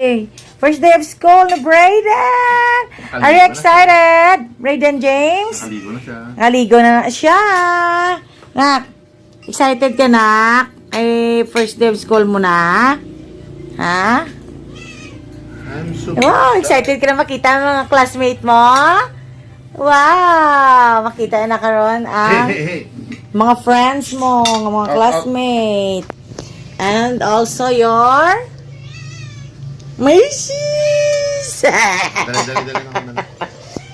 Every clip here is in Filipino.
Hey, first day of school na Brayden! Are you excited? Brayden James? Naligo na siya. Naligo na siya. Nak, excited ka, nak? Ay, first day of school mo na? Ha? I'm so Wow, excited ka na makita ang mga classmate mo? Wow, makita na karon ang Hey. mga friends mo, mga classmate. And also your Macy's! Dali naman.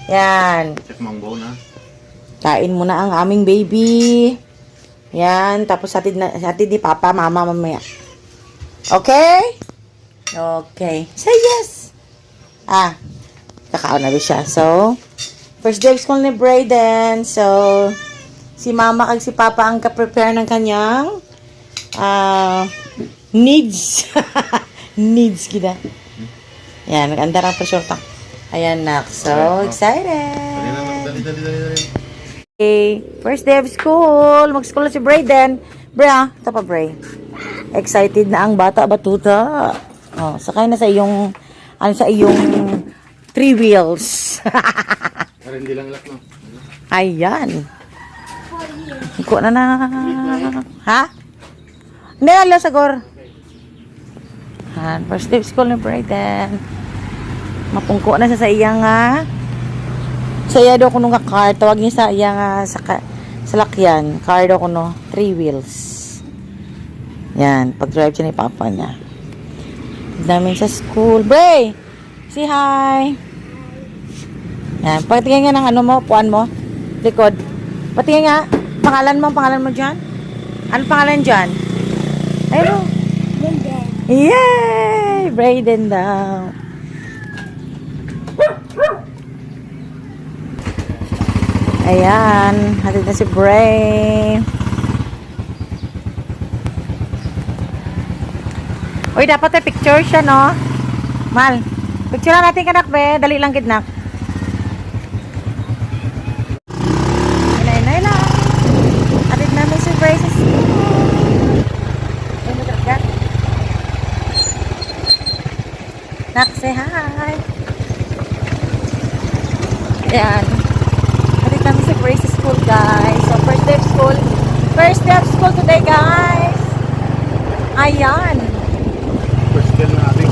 Yan. Check mo ang bowl na. Kain mo na ang aming baby. Yan. Tapos hatid ni Papa, Mama, mamaya. Okay? Okay. Say yes! Kakaon na rin siya. So, first day of school ni Brayden. So, si Mama kag si Papa ang ka-prepare ng kanyang needs. Needs kita. Yan, nag-andar ang pa-shorta. Ayan, nak. So, excited. Dali. Okay, first day of school. Mag-school na si Brayden. Bra, ito pa, Bray. Excited na ang bata-batuta. Oh, sakay na sa iyong, sa iyong 3 wheels. Pero hindi lang ilak, no? Ayan. Iko na. Ha? Hindi, alam, sagor. First day of school ni Brayden. Mapungko na siya sa iyang sa iya daw kuno nga car. Tawag niya sa iyang sa lakyan. Car daw kuno 3 wheels. Yan, pag-drive siya ni Papa niya. Namin sa school. Bray! Say hi! Yan, patingin nga ng ano mo, puan mo. Likod. Patingin nga. Pangalan mo dyan? Ano pangalan dyan? Ayun. Yay! Brayden daw. Ayan. Hatid na si Bray. Uy, dapat ay picture siya, no? Mal, picture na natin kanak, be. Dali lang, kidnak. Inay lang. Hatid namin si Bray sa school. Ay, madragat. Nak, say hi. Ayan. Hatid namin si Bray sa school, guys. So, first day of school. First day of school today, guys. Ayan. First day na natin.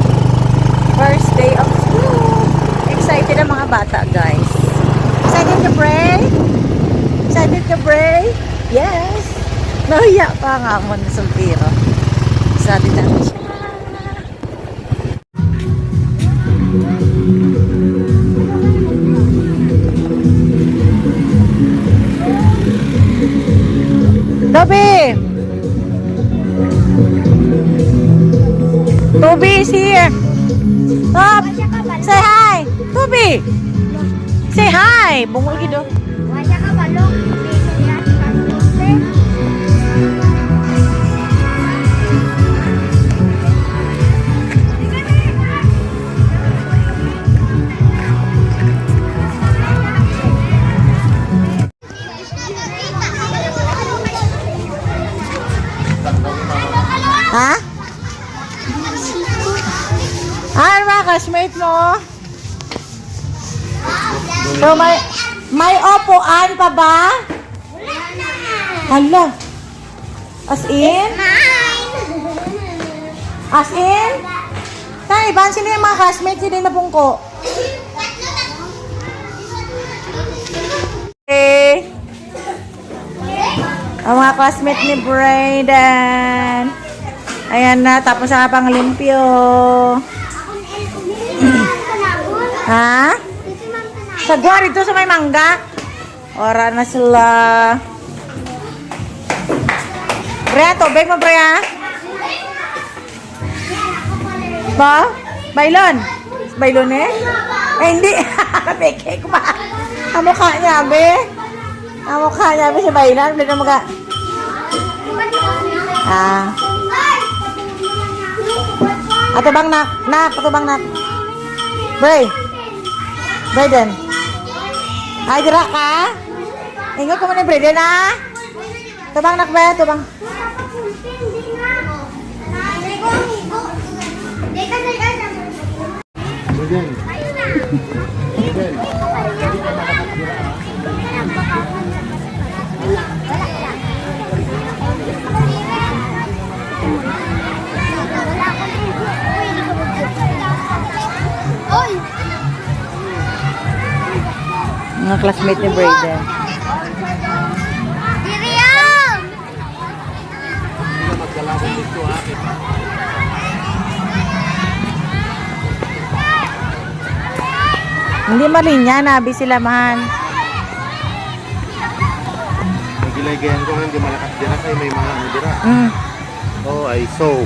First day of school. Excited ang mga bata, guys. Excited ka, Bray? Excited ka, Bray? Yes. Nahiya pa nga mo na sultiro. Excited na siya. Toby is here. Top, say hi. Toby, say hi. Bungol gitu. Wajah ka balong. Ha? Ano mga classmate mo? So, may upuan pa ba? Hala. As in? As in? Tay, ba sino yung mga classmates? Sino yung napungko? Okay. Ang mga classmate ni Brayden. Ayan na, tapos ang panglimpyo. Ha? Sagwa dito sa may mangga. Ora na sila. Brea, tubig mo, Brea? Ba? Bailon? Bailon eh? Eh, hindi. Peke ko ba? Ang mukha niya, be. Ang mukha niya, be, si Bailon. Bili na mga... Atubang nak. Atubang nak. Bray. Brayden. Ay, dira ka? Ingat ko mo ni Brayden, ha? Tubang nak, be. Tubang. Aiden. Aiden. Oy! Mga classmate ni Brayden. Miriam! Hindi na magkalaban dito ha. Hindi malinya, nabi sila man. Nagilaygayan ko nga hindi malakas dira kay may mga ano dira. Mm. Oh, I saw.